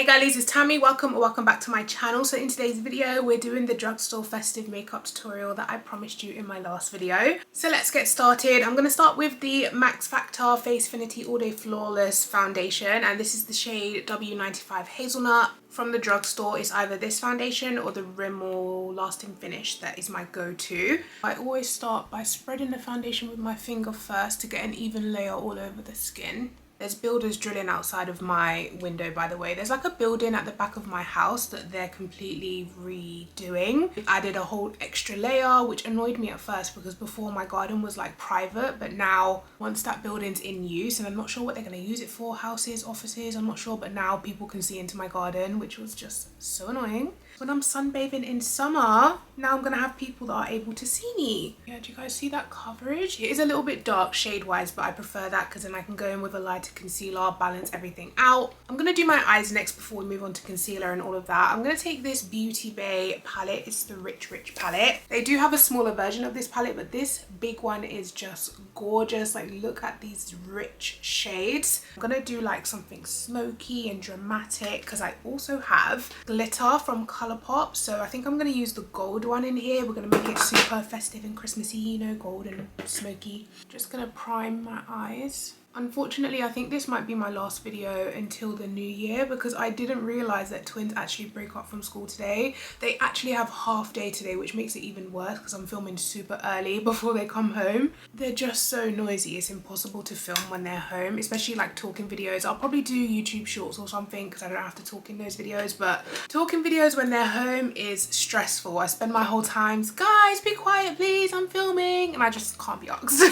Hey girlies, it's Tammy. Welcome back to my channel. So in today's video we're doing the Drugstore festive makeup tutorial that I promised you in my last video. So let's get started. I'm going to start with the Max Factor Facefinity All Day Flawless foundation, and this is the shade W95 Hazelnut. From the Drugstore, it's either this foundation or the Rimmel Lasting Finish that is my go-to. I always start by spreading the foundation with my finger first to get an even layer all over the skin. There's builders drilling outside of my window, by the way. There's like a building at the back of my house that they're completely redoing. They've added a whole extra layer, which annoyed me at first because before my garden was like private, but now once that building's in use, and I'm not sure what they're going to use it for, houses, offices, I'm not sure, but now people can see into my garden, which was just so annoying. When I'm sunbathing in summer, now I'm gonna have people that are able to see me. Yeah, do you guys see that coverage? It is a little bit dark shade wise, but I prefer that because then I can go in with a lighter concealer, balance everything out. I'm gonna do my eyes next before we move on to concealer and all of that. I'm gonna take this Beauty Bay palette. It's the Rich palette. They do have a smaller version of this palette, but this big one is just gorgeous. Like, look at these rich shades. I'm gonna do like something smoky and dramatic because I also have glitter from Colourpop, so I think I'm going to use the gold one in here. We're going to make it super festive and Christmassy, you know, gold and smoky. Just going to prime my eyes. Unfortunately, I think this might be my last video until the new year because I didn't realize that twins actually break up from school today. They actually have half day today, which makes it even worse because I'm filming super early before they come home. They're just so noisy. It's impossible to film when they're home, especially like talking videos. I'll probably do YouTube shorts or something because I don't have to talk in those videos, but talking videos when they're home is stressful. I spend my whole time, guys, be quiet please, I'm filming, and I just can't be asked.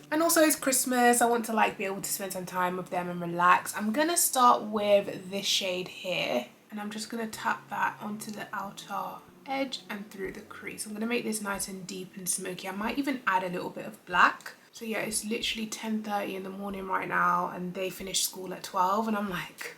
And also it's Christmas. I want to like be able to spend some time with them and relax. I'm gonna start with this shade here, and I'm just gonna tap that onto the outer edge and through the crease. I'm gonna make this nice and deep and smoky. I might even add a little bit of black. So yeah, it's literally 10:30 in the morning right now and they finish school at 12, and I'm like,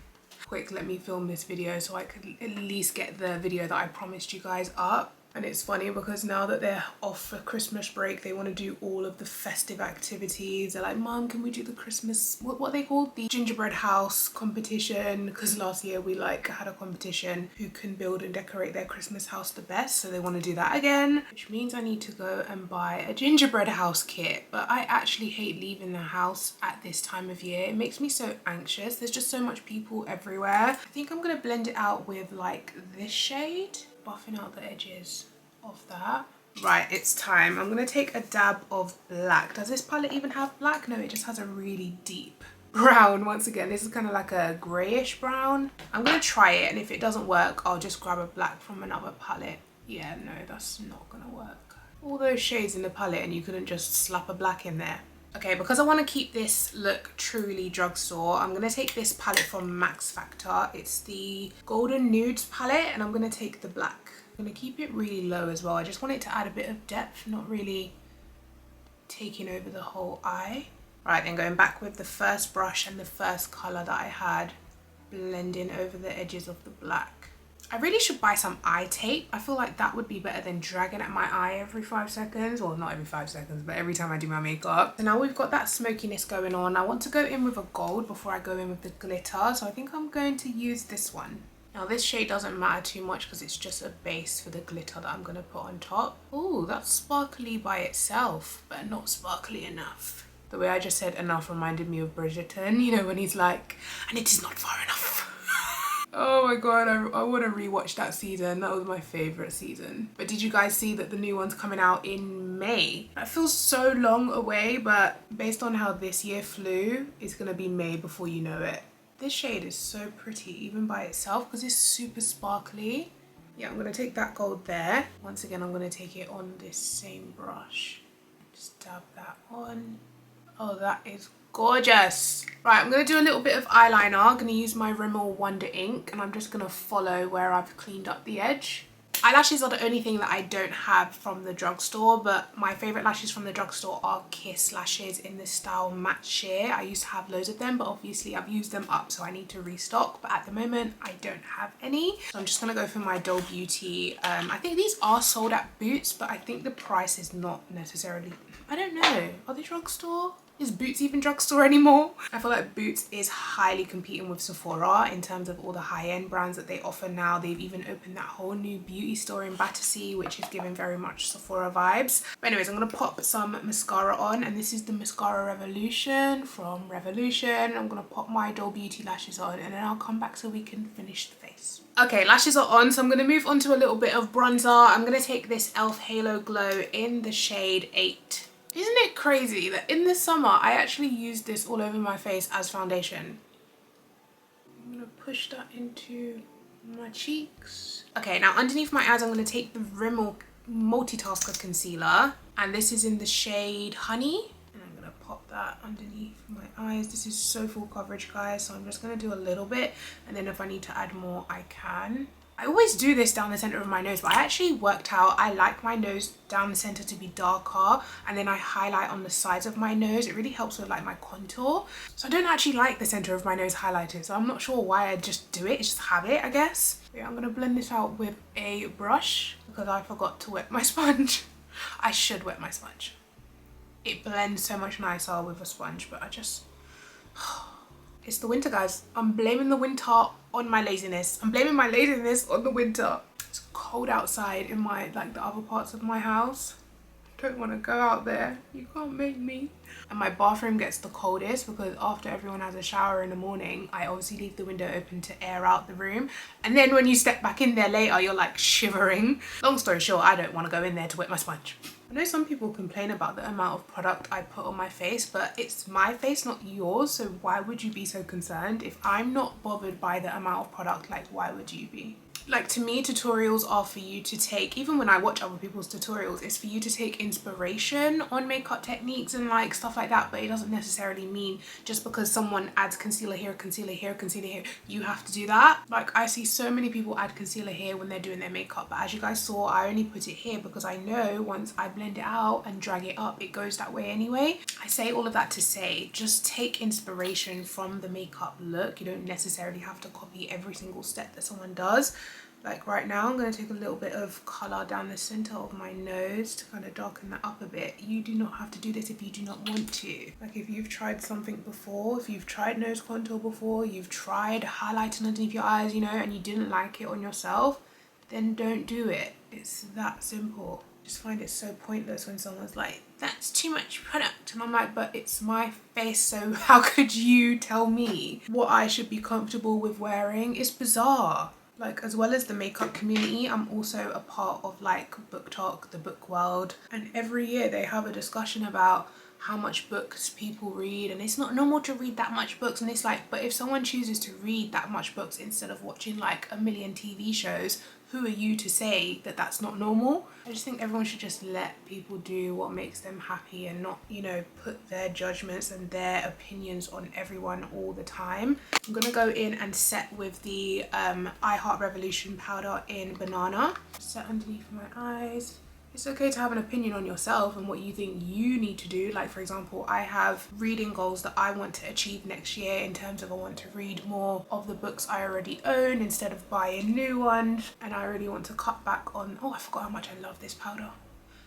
quick, let me film this video so I could at least get the video that I promised you guys up. And it's funny because now that they're off for Christmas break, they want to do all of the festive activities. They're like, Mom, can we do the Christmas, what they call the gingerbread house competition? Because last year we like had a competition who can build and decorate their Christmas house the best. So they want to do that again, which means I need to go and buy a gingerbread house kit. But I actually hate leaving the house at this time of year. It makes me so anxious. There's just so much people everywhere. I think I'm going to blend it out with like this shade, buffing out the edges of that. Right, it's time. I'm going to take a dab of black. Does this palette even have black? No, it just has a really deep brown. Once again, this is kind of like a grayish brown. I'm going to try it, and if it doesn't work, I'll just grab a black from another palette. Yeah, no, that's not going to work. All those shades in the palette and you couldn't just slap a black in there. Okay, because I want to keep this look truly drugstore, I'm going to take this palette from Max Factor. It's the Golden Nudes palette, and I'm going to take the black. I'm going to keep it really low as well. I just want it to add a bit of depth, not really taking over the whole eye. Right, then going back with the first brush and the first colour that I had, blending over the edges of the black. I really should buy some eye tape. I feel like that would be better than dragging at my eye every 5 seconds. Well, not every 5 seconds, but every time I do my makeup. So now we've got that smokiness going on. I want to go in with a gold before I go in with the glitter. So I think I'm going to use this one. Now this shade doesn't matter too much because it's just a base for the glitter that I'm going to put on top. Oh, that's sparkly by itself, but not sparkly enough. The way I just said enough reminded me of Bridgerton, you know, when he's like, and it is not far enough. Oh my god, I want to rewatch that season. That was my favourite season. But did you guys see that the new one's coming out in May? That feels so long away, but based on how this year flew, it's going to be May before you know it. This shade is so pretty even by itself because it's super sparkly. Yeah, I'm going to take that gold there. Once again, I'm going to take it on this same brush. Just dab that on. Oh, that is gorgeous. Right, I'm going to do a little bit of eyeliner. I'm going to use my Rimmel Wonder Ink, and I'm just going to follow where I've cleaned up the edge. Eyelashes are the only thing that I don't have from the Drugstore, but my favourite lashes from the Drugstore are Kiss lashes in the style Matte Sheer. I used to have loads of them, but obviously I've used them up, so I need to restock. But at the moment, I don't have any. So I'm just going to go for my Doll Beauty. I think these are sold at Boots, but I think the price is not necessarily... I don't know. Are they Drugstore? Is Boots even Drugstore anymore? I feel like Boots is highly competing with Sephora in terms of all the high-end brands that they offer now. They've even opened that whole new beauty store in Battersea, which is giving very much Sephora vibes. But anyways, I'm going to pop some mascara on, and this is the Mascara Revolution from Revolution. I'm going to pop my Doll Beauty lashes on, and then I'll come back so we can finish the face. Okay, lashes are on, so I'm going to move on to a little bit of bronzer. I'm going to take this e.l.f. Halo Glow in the shade 8. Isn't it crazy that in the summer I actually used this all over my face as foundation? I'm gonna push that into my cheeks. Okay, now underneath my eyes I'm gonna take the Rimmel Multitasker Concealer, and this is in the shade Honey. And I'm gonna pop that underneath my eyes. This is so full coverage, guys, so I'm just gonna do a little bit, and then if I need to add more, I can. I always do this down the center of my nose, but I actually worked out I like my nose down the center to be darker, and then I highlight on the sides of my nose. It really helps with like my contour. So I don't actually like the center of my nose highlighted, so I'm not sure why I just do it. It's just habit, I guess. Yeah, I'm gonna blend this out with a brush because I forgot to wet my sponge. I should wet my sponge. It blends so much nicer with a sponge, but I just... It's the winter, guys. I'm blaming the winter on my laziness. I'm blaming my laziness on the winter. It's cold outside in my, like, the other parts of my house. I don't want to go out there. You can't make me. And my bathroom gets the coldest because after everyone has a shower in the morning, I obviously leave the window open to air out the room. And then when you step back in there later, you're like shivering. Long story short, I don't want to go in there to wet my sponge. I know some people complain about the amount of product I put on my face, but it's my face, not yours. So why would you be so concerned? If I'm not bothered by the amount of product, like, why would you be? Like, to me, tutorials are for you to take, even when I watch other people's tutorials, it's for you to take inspiration on makeup techniques and like stuff like that. But it doesn't necessarily mean just because someone adds concealer here, concealer here, concealer here, you have to do that. Like, I see so many people add concealer here when they're doing their makeup, but as you guys saw, I only put it here because I know once I blend it out and drag it up, it goes that way anyway. I say all of that to say, just take inspiration from the makeup look. You don't necessarily have to copy every single step that someone does. Like right now, I'm going to take a little bit of colour down the centre of my nose to kind of darken that up a bit. You do not have to do this if you do not want to. Like, if you've tried something before, if you've tried nose contour before, you've tried highlighting underneath your eyes, you know, and you didn't like it on yourself, then don't do it. It's that simple. I just find it so pointless when someone's like, that's too much product. And I'm like, but it's my face, so how could you tell me what I should be comfortable with wearing? It's bizarre. Like, as well as the makeup community, I'm also a part of like Book Talk, the book world, and every year they have a discussion about how much books people read, and it's not normal to read that much books. And it's like, but if someone chooses to read that much books instead of watching like a million TV shows, who are you to say that that's not normal? I just think everyone should just let people do what makes them happy and not, you know, put their judgments and their opinions on everyone all the time. I'm gonna go in and set with the I Heart Revolution powder in Banana. Set underneath my eyes. It's okay to have an opinion on yourself and what you think you need to do. Like, for example, I have reading goals that I want to achieve next year in terms of I want to read more of the books I already own instead of buying new ones. And I really want to cut back on, oh, I forgot how much I love this powder.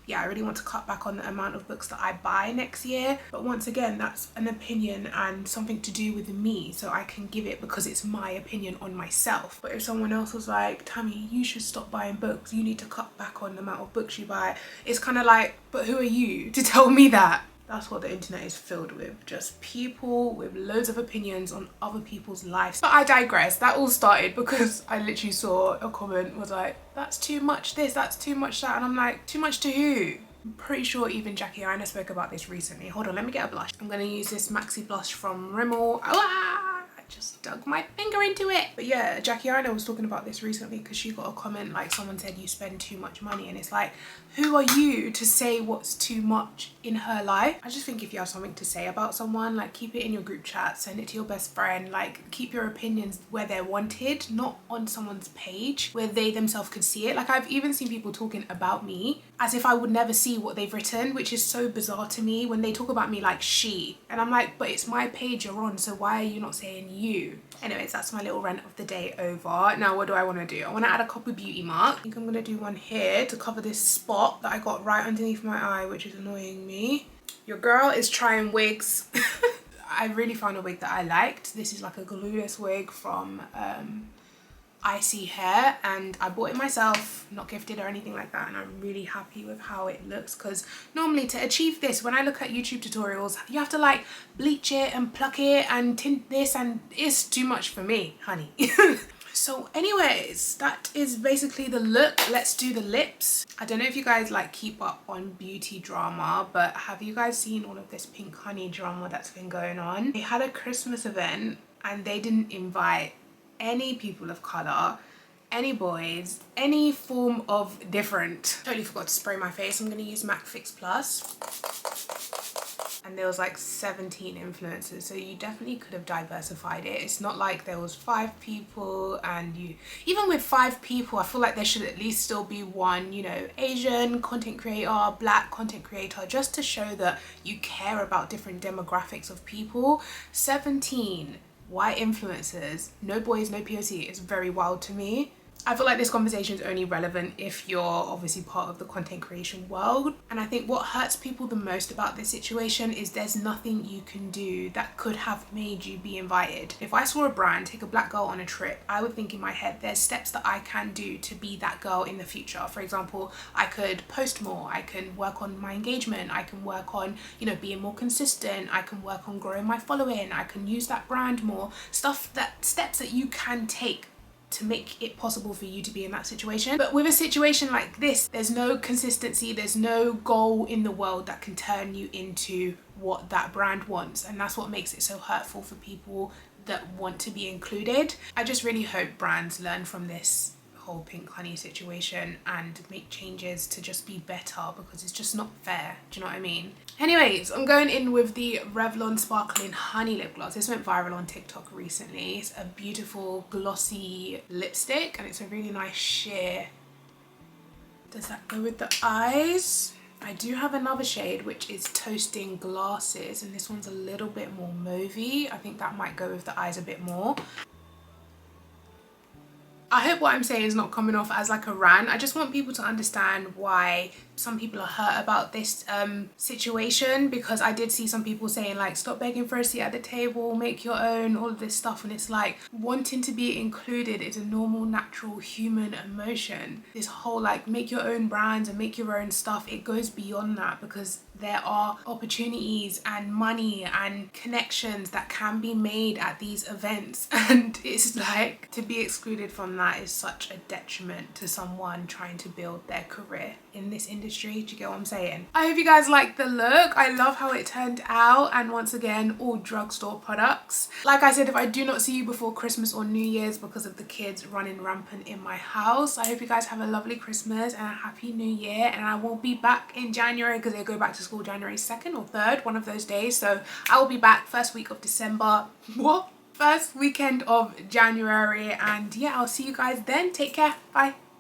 Yeah, I really want to cut back on the amount of books that I buy next year. But once again, that's an opinion and something to do with me, so I can give it because it's my opinion on myself. But if someone else was like, Tammy, you should stop buying books, you need to cut back on the amount of books you buy, it's kind of like, but who are you to tell me that? That's what the internet is filled with, just people with loads of opinions on other people's lives. But I digress. That all started because I literally saw a comment was like, that's too much this, that's too much that, and I'm like, too much to who? I'm pretty sure even Jackie Aina spoke about this recently. Hold on, let me get a blush. I'm gonna use this Maxi blush from Rimmel. I just dug my finger into it. But yeah, Jackie Aina was talking about this recently because she got a comment like someone said you spend too much money, and it's like, who are you to say what's too much in her life? I just think if you have something to say about someone, like, keep it in your group chat, send it to your best friend, like, keep your opinions where they're wanted, not on someone's page where they themselves could see it. Like, I've even seen people talking about me as if I would never see what they've written, which is so bizarre to me when they talk about me like she. And I'm like, but it's my page you're on, so why are you not saying you? Anyways, that's my little rant of the day over. Now, what do I want to do? I want to add a Copper Beauty mark. I think I'm going to do one here to cover this spot that I got right underneath my eye, which is annoying me. Your girl is trying wigs. I really found a wig that I liked. This is like a glueless wig from Icy Hair, and I bought it myself, not gifted or anything like that, and I'm really happy with how it looks, because normally to achieve this, when I look at YouTube tutorials, you have to like bleach it and pluck it and tint this, and it's too much for me, honey. So anyways, that is basically the look. Let's do the lips. I don't know if you guys like keep up on beauty drama, but have you guys seen all of this Pink Honey drama that's been going on? They had a Christmas event and they didn't invite any people of color, any boys, any form of different. Totally forgot to spray my face. I'm gonna use MAC Fix Plus. And there was like 17 influencers, so you definitely could have diversified it. It's not like there was 5 people, and even with 5 people, I feel like there should at least still be one, you know, Asian content creator, black content creator, just to show that you care about different demographics of people. 17 white influencers, no boys, no POC, is very wild to me. I feel like this conversation is only relevant if you're obviously part of the content creation world. And I think what hurts people the most about this situation is there's nothing you can do that could have made you be invited. If I saw a brand take a black girl on a trip, I would think in my head, there's steps that I can do to be that girl in the future. For example, I could post more, I can work on my engagement, I can work on, you know, being more consistent, I can work on growing my following, I can use that brand more. Steps that you can take to make it possible for you to be in that situation. But with a situation like this, there's no consistency, there's no goal in the world that can turn you into what that brand wants, and that's what makes it so hurtful for people that want to be included. I just really hope brands learn from this whole Pink Honey situation and make changes to just be better, because it's just not fair. Do you know what I mean? Anyways, I'm going in with the Revlon Sparkling Honey Lip Gloss. This went viral on TikTok recently. It's a beautiful glossy lipstick and it's a really nice sheer. Does that go with the eyes? I do have another shade which is Toasting Glasses, and this one's a little bit more mauvey. I think that might go with the eyes a bit more. I hope what I'm saying is not coming off as like a rant. I just want people to understand why some people are hurt about this situation, because I did see some people saying like, stop begging for a seat at the table, make your own, all of this stuff. And it's like, wanting to be included is a normal, natural human emotion. This whole like make your own brands and make your own stuff, it goes beyond that, because there are opportunities and money and connections that can be made at these events, and it's like, to be excluded from that is such a detriment to someone trying to build their career in this industry. Do you get what I'm saying? I hope you guys like the look. I love how it turned out, and once again, all drugstore products. Like I said, if I do not see you before Christmas or New Year's because of the kids running rampant in my house, I hope you guys have a lovely Christmas and a happy New Year, and I will be back in January because they go back to school January 2nd or 3rd, one of those days. So I will be back first week of December. What? First weekend of January. And yeah, I'll see you guys then. Take care. Bye.